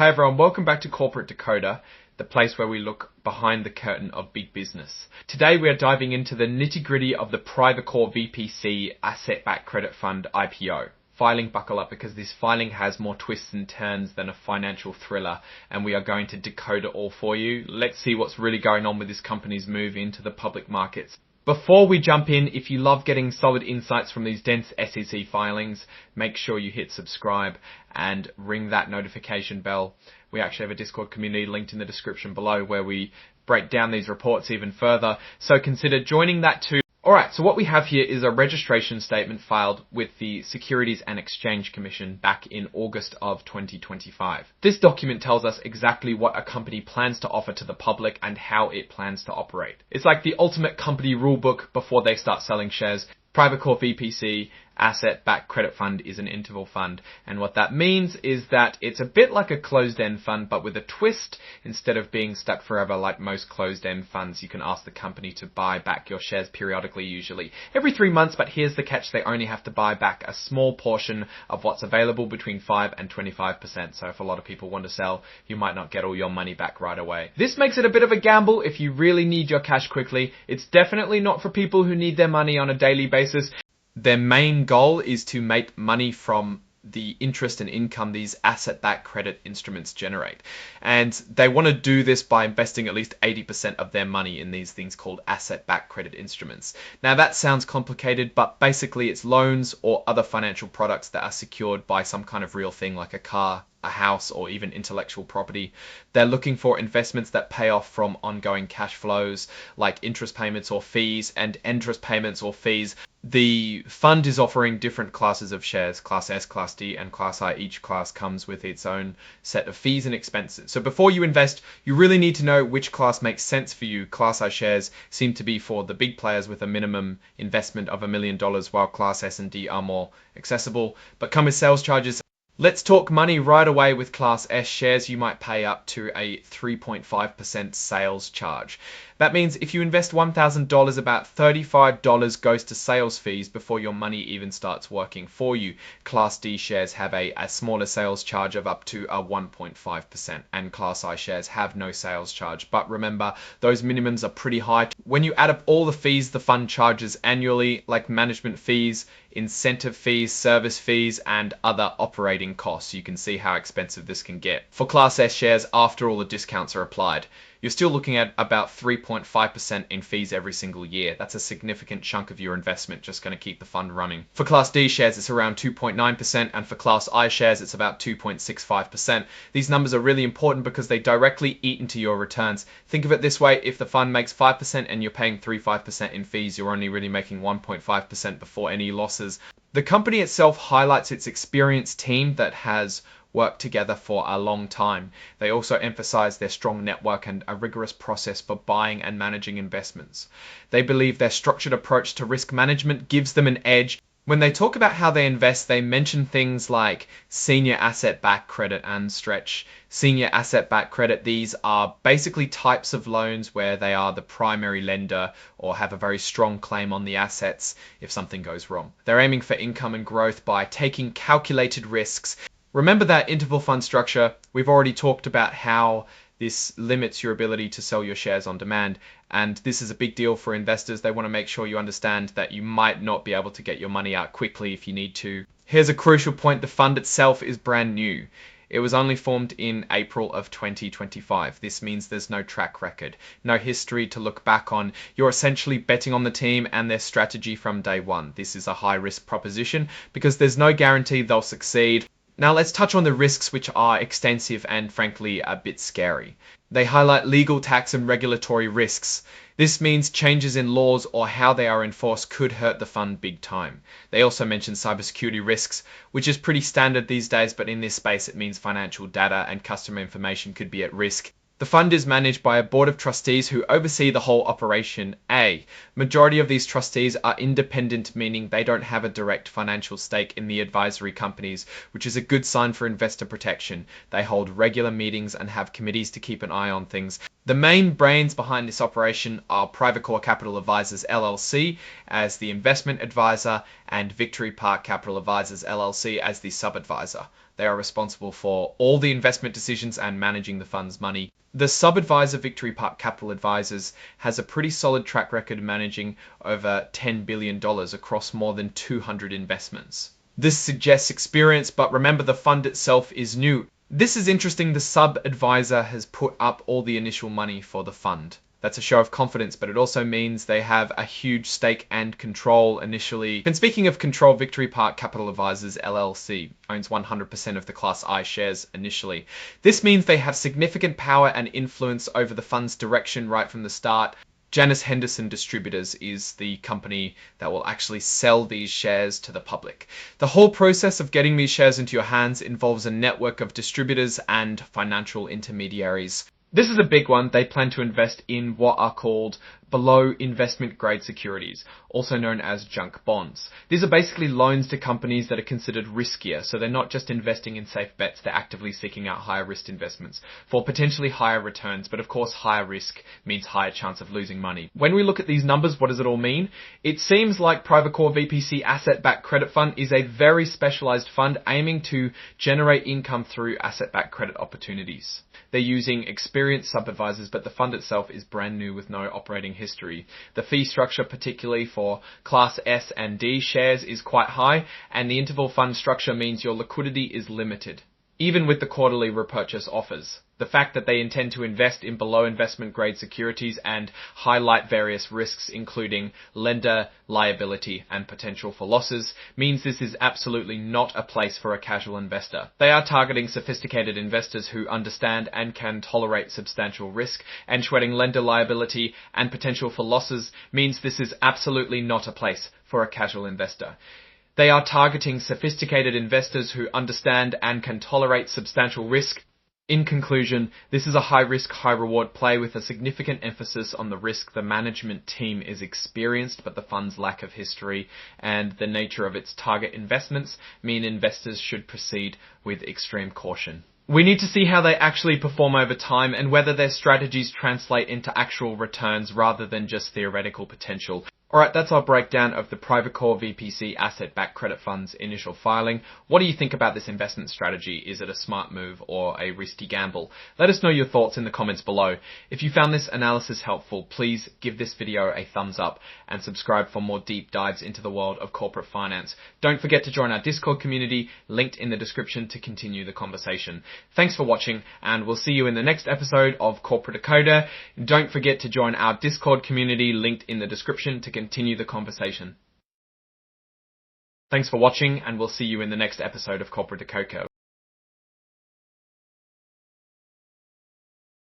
Hi everyone, welcome back to Corporate Decoder, the place where we look behind the curtain of big business. Today we are diving into the nitty-gritty of the Privacore VPC asset-backed credit fund IPO. Filing, buckle up, because this filing has more twists and turns than a financial thriller, and we are going to decode it all for you. Let's see what's really going on with this company's move into the public markets. Before we jump in, if you love getting solid insights from these dense SEC filings, make sure you hit subscribe and ring that notification bell. We actually have a Discord community linked in the description below where we break down these reports even further, so consider joining that too. Alright, so what we have here is a registration statement filed with the Securities and Exchange Commission back in August of 2025. This document tells us exactly what a company plans to offer to the public and how it plans to operate. It's like the ultimate company rulebook before they start selling shares. Privacore VPC asset-backed credit fund is an interval fund, and what that means is that it's a bit like a closed-end fund but with a twist. Instead of being stuck forever like most closed-end funds, you can ask the company to buy back your shares periodically, usually every 3 months, but here's the catch: they only have to buy back a small portion of what's available, between 5 and 25%. So if a lot of people want to sell, you might not get all your money back right away. This makes it a bit of a gamble if you really need your cash quickly. It's definitely not for people who need their money on a daily basis. Their main goal is to make money from the interest and income these asset-backed credit instruments generate. And they want to do this by investing at least 80% of their money in these things called asset-backed credit instruments. Now that sounds complicated, but basically it's loans or other financial products that are secured by some kind of real thing like a car, a house, or even intellectual property. They're looking for investments that pay off from ongoing cash flows like interest payments or fees, and interest payments or fees. The fund is offering different classes of shares, Class S, Class D, and Class I. Each class comes with its own set of fees and expenses. So before you invest, you really need to know which class makes sense for you. Class I shares seem to be for the big players with a minimum investment of $1 million, while Class S and D are more accessible, but come with sales charges. Let's talk money right away. With Class S shares, you might pay up to a 3.5% sales charge. That means if you invest $1,000, about $35 goes to sales fees before your money even starts working for you. Class D shares have a smaller sales charge of up to a 1.5%, and Class I shares have no sales charge. But remember, those minimums are pretty high. When you add up all the fees the fund charges annually, like management fees, incentive fees, service fees, and other operating costs, you can see how expensive this can get. For Class S shares, after all the discounts are applied, you're still looking at about 3.5% in fees every single year. That's a significant chunk of your investment just going to keep the fund running. For Class D shares, it's around 2.9%, and for Class I shares, it's about 2.65%. These numbers are really important because they directly eat into your returns. Think of it this way: if the fund makes 5% and you're paying 3.5% in fees, you're only really making 1.5% before any losses. The company itself highlights its experienced team that has worked together for a long time. They also emphasize their strong network and a rigorous process for buying and managing investments. They believe their structured approach to risk management gives them an edge. When they talk about how they invest, they mention things like senior asset-backed credit and stretch. Senior asset-backed credit, these are basically types of loans where they are the primary lender or have a very strong claim on the assets if something goes wrong. They're aiming for income and growth by taking calculated risks. Remember that interval fund structure. We've already talked about how this limits your ability to sell your shares on demand, and this is a big deal for investors. They want to make sure you understand that you might not be able to get your money out quickly if you need to. Here's a crucial point: the fund itself is brand new. It was only formed in April of 2025. This means there's no track record, no history to look back on. You're essentially betting on the team and their strategy from day one. This is a high-risk proposition because there's no guarantee they'll succeed. Now let's touch on the risks, which are extensive and frankly a bit scary. They highlight legal, tax, and regulatory risks. This means changes in laws or how they are enforced could hurt the fund big time. They also mention cybersecurity risks, which is pretty standard these days, but in this space it means financial data and customer information could be at risk. The fund is managed by a board of trustees who oversee the whole operation. Majority of these trustees are independent, meaning they don't have a direct financial stake in the advisory companies, which is a good sign for investor protection. They hold regular meetings and have committees to keep an eye on things. The main brains behind this operation are Privacore Capital Advisors LLC as the investment advisor and Victory Park Capital Advisors LLC as the sub-advisor. They are responsible for all the investment decisions and managing the fund's money. The sub-advisor Victory Park Capital Advisors has a pretty solid track record managing over $10 billion across more than 200 investments. This suggests experience, but remember the fund itself is new. This is interesting. The sub-advisor has put up all the initial money for the fund. That's a show of confidence, but it also means they have a huge stake and control initially. And speaking of control, Victory Park Capital Advisors LLC owns 100% of the Class I shares initially. This means they have significant power and influence over the fund's direction right from the start. Janus Henderson Distributors is the company that will actually sell these shares to the public. The whole process of getting these shares into your hands involves a network of distributors and financial intermediaries. This is a big one. They plan to invest in what are called below investment grade securities, also known as junk bonds. These are basically loans to companies that are considered riskier, so they're not just investing in safe bets, they're actively seeking out higher risk investments for potentially higher returns, but of course higher risk means higher chance of losing money. When we look at these numbers, what does it all mean? It seems like Privacore VPC Asset-Backed Credit Fund is a very specialized fund aiming to generate income through asset-backed credit opportunities. They're using experienced sub-advisors, but the fund itself is brand new with no operating history. The fee structure, particularly for Class S and D shares, is quite high, and the interval fund structure means your liquidity is limited, even with the quarterly repurchase offers. The fact that they intend to invest in below investment grade securities and highlight various risks, including lender liability and potential for losses, means this is absolutely not a place for a casual investor. They are targeting sophisticated investors who understand and can tolerate substantial risk, and shedding lender liability and potential for losses means this is absolutely not a place for a casual investor. They are targeting sophisticated investors who understand and can tolerate substantial risk. In conclusion, this is a high-risk, high-reward play with a significant emphasis on the risk. The management team is experienced, but the fund's lack of history and the nature of its target investments mean investors should proceed with extreme caution. We need to see how they actually perform over time and whether their strategies translate into actual returns rather than just theoretical potential. Alright, that's our breakdown of the Privacore VPC Asset-Backed Credit Fund's initial filing. What do you think about this investment strategy? Is it a smart move or a risky gamble? Let us know your thoughts in the comments below. If you found this analysis helpful, please give this video a thumbs up and subscribe for more deep dives into the world of corporate finance. Don't forget to join our Discord community, linked in the description, to continue the conversation. Thanks for watching, and we'll see you in the next episode of Corporate Decoder. Don't forget to join our Discord community, linked in the description, to continue the conversation. Thanks for watching, and we'll see you in the next episode of Corporate Decoder.